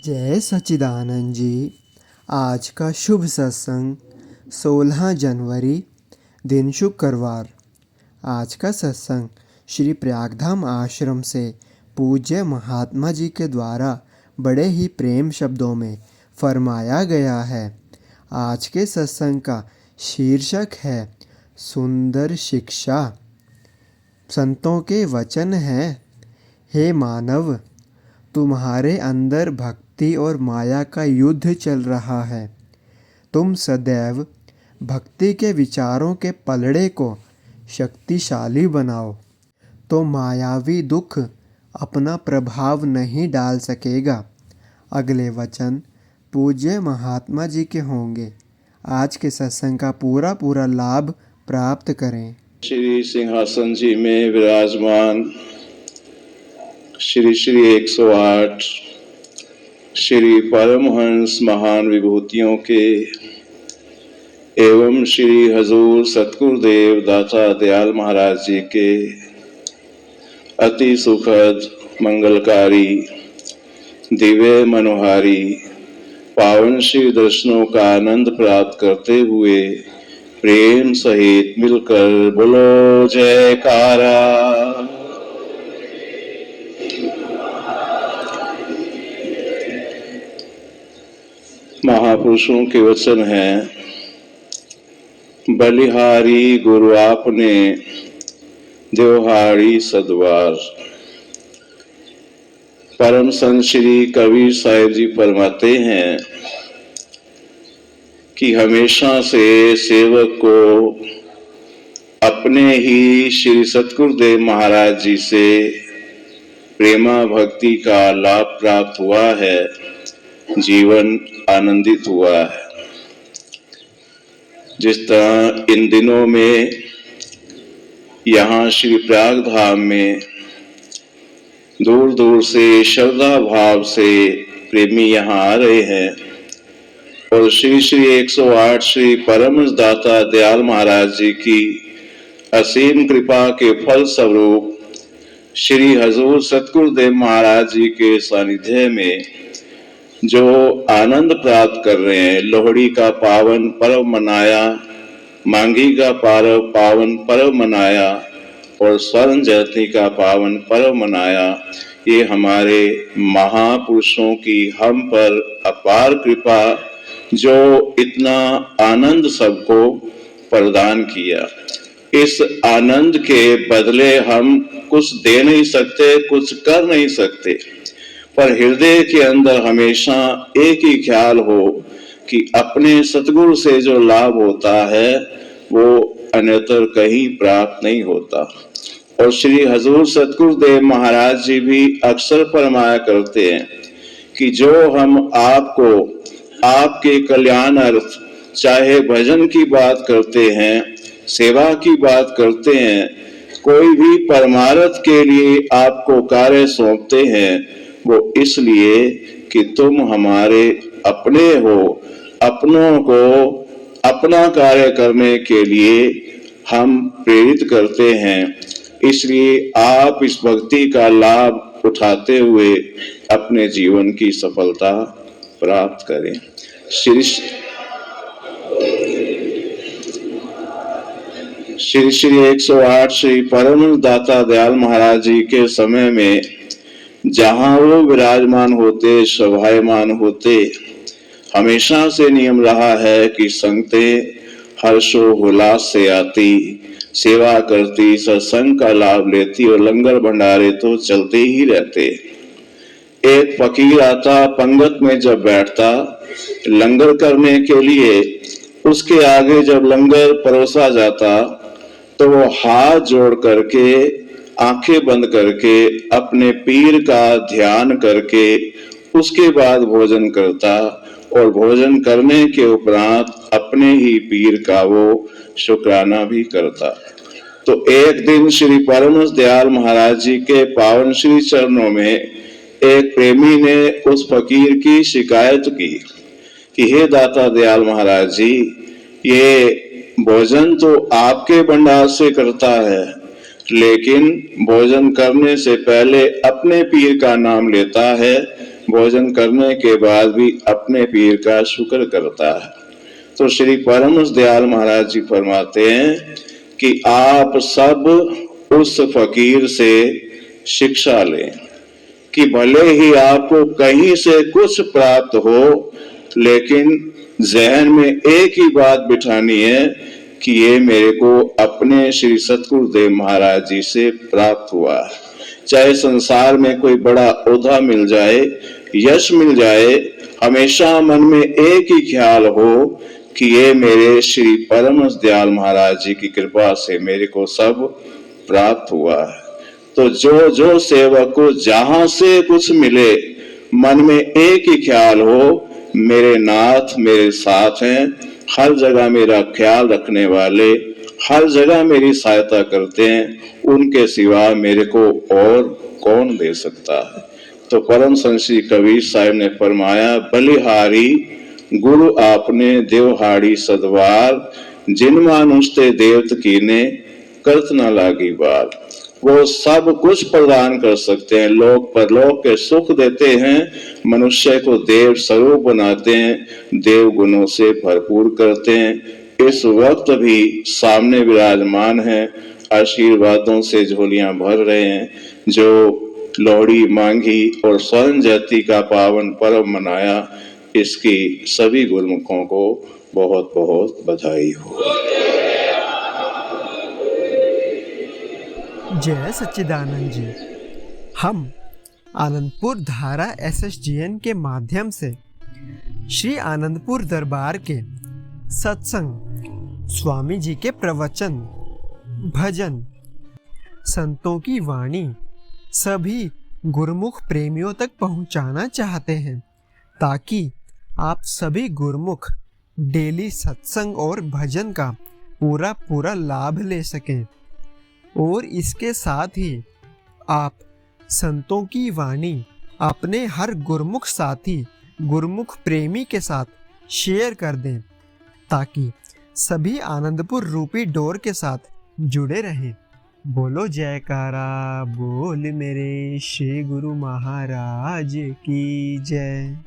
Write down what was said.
जय सच्चिदानंद जी। आज का शुभ सत्संग 16 जनवरी दिन शुक्रवार। आज का सत्संग श्री प्रयागधाम आश्रम से पूज्य महात्मा जी के द्वारा बड़े ही प्रेम शब्दों में फरमाया गया है। आज के सत्संग का शीर्षक है सुंदर शिक्षा। संतों के वचन हैं, हे मानव, तुम्हारे अंदर भक्ति और माया का युद्ध चल रहा है। तुम सदैव भक्ति के विचारों के पलड़े को शक्तिशाली बनाओ तो मायावी दुख अपना प्रभाव नहीं डाल सकेगा। अगले वचन पूज्य महात्मा जी के होंगे। आज के सत्संग का पूरा लाभ प्राप्त करें। श्री सिंहासन जी में विराजमान श्री 108 श्री परमहंस महान विभूतियों के एवं श्री हजूर सतगुरुदेव दाता दयाल महाराज जी के अति सुखद मंगलकारी दिव्य मनोहारी पावन श्री दर्शनों का आनंद प्राप्त करते हुए प्रेम सहित मिलकर बोलो जयकारा। महापुरुषों के वचन हैं, बलिहारी गुरु आपने देवहारी सद्वार। परम संत श्री कबीर साहिब जी फरमाते हैं कि हमेशा से सेवक को अपने ही श्री सतगुरुदेव महाराज जी से प्रेमा भक्ति का लाभ प्राप्त हुआ है, जीवन आनंदित हुआ है। जिस तरह इन दिनों में यहाँ श्री प्रयाग धाम में दूर दूर से श्रद्धा भाव से प्रेमी यहाँ आ रहे हैं और श्री 108 श्री परमहंस दाता दयाल महाराज जी की असीम कृपा के फल स्वरूप श्री हजूर सतगुरुदेव महाराज जी के सानिध्य में जो आनंद प्राप्त कर रहे हैं। लोहड़ी का पावन पर्व मनाया, मांगी का पावन पर्व मनाया और स्वर्ण जयंती का पावन पर्व मनाया। ये हमारे महापुरुषों की हम पर अपार कृपा जो इतना आनंद सबको प्रदान किया। इस आनंद के बदले हम कुछ दे नहीं सकते, कुछ कर नहीं सकते, पर हृदय के अंदर हमेशा एक ही ख्याल हो कि अपने सतगुरु से जो लाभ होता है वो अन्यत्र कहीं प्राप्त नहीं होता। और श्री हजूर सतगुरुदेव महाराज जी भी अक्सर फरमाया करते हैं कि जो हम आपको आपके कल्याण अर्थ चाहे भजन की बात करते हैं, सेवा की बात करते हैं, कोई भी परमार्थ के लिए आपको कार्य सौंपते हैं, वो इसलिए कि तुम हमारे अपने हो। अपनों को अपना कार्य करने के लिए हम प्रेरित करते हैं। इसलिए आप इस भक्ति का लाभ उठाते हुए अपने जीवन की सफलता प्राप्त करें। श्री 108 श्री परमहंस दाता दयाल महाराज जी के समय में जहां वो विराजमान होते, शोभायमान होते, हमेशा से नियम रहा है कि संगतें हर्षो उल्लास से आती, सेवा करती, सत्संग का लाभ लेती और लंगर भंडारे तो चलते ही रहते। एक फकीर आता, पंगत में जब बैठता लंगर करने के लिए, उसके आगे जब लंगर परोसा जाता तो वो हाथ जोड़ करके आंखें बंद करके अपने पीर का ध्यान करके उसके बाद भोजन करता और भोजन करने के उपरांत अपने ही पीर का वो शुक्राना भी करता। तो एक दिन श्री परमहंस दयाल महाराज जी के पावन श्री चरणों में एक प्रेमी ने उस फकीर की शिकायत की कि हे दाता दयाल महाराज जी, ये भोजन तो आपके भंडार से करता है, लेकिन भोजन करने से पहले अपने पीर का नाम लेता है, भोजन करने के बाद भी अपने पीर का शुक्र करता है। तो श्री परमहंस दयाल महाराज जी फरमाते हैं कि आप सब उस फकीर से शिक्षा लें कि भले ही आपको कहीं से कुछ प्राप्त हो, लेकिन जहन में एक ही बात बिठानी है कि ये मेरे को अपने श्री सतगुरुदेव महाराज जी से प्राप्त हुआ है। चाहे संसार में कोई बड़ा ओहदा मिल जाए, यश मिल जाए, हमेशा मन में एक ही ख्याल हो कि ये मेरे श्री परमहंस दयाल महाराज जी की कृपा से मेरे को सब प्राप्त हुआ है। तो जो जो सेवक को जहां से कुछ मिले, मन में एक ही ख्याल हो, मेरे नाथ मेरे साथ हैं, हर जगह मेरा ख्याल रखने वाले, हर जगह मेरी सहायता करते हैं, उनके सिवा मेरे को और कौन दे सकता है। तो परम संत श्री कबीर साहब ने फरमाया, बलिहारी गुरु आपने देवहाड़ी सदवार, जिन मानुष ते देवत कीने करत न लागी बार। वो सब कुछ प्रदान कर सकते हैं, लोक परलोक के सुख देते हैं, मनुष्य को देव स्वरूप बनाते हैं, देव गुणों से भरपूर करते हैं। इस वक्त भी सामने विराजमान है, आशीर्वादों से झोलियां भर रहे हैं। जो लोहड़ी मांगी और स्वर्ण जयंती का पावन पर्व मनाया, इसकी सभी गुरुमुखों को बहुत बहुत बधाई हो। जय सच्चिदानंद जी। हम आनंदपुर धारा SSGN के माध्यम से श्री आनंदपुर दरबार के सत्संग, स्वामी जी के प्रवचन, भजन, संतों की वाणी सभी गुरुमुख प्रेमियों तक पहुंचाना चाहते हैं, ताकि आप सभी गुरुमुख डेली सत्संग और भजन का पूरा लाभ ले सकें। और इसके साथ ही आप संतों की वाणी अपने हर गुरुमुख साथी, गुरुमुख प्रेमी के साथ शेयर कर दें, ताकि सभी आनंदपुर रूपी डोर के साथ जुड़े रहें। बोलो जयकारा बोल मेरे श्री गुरु महाराज की जय।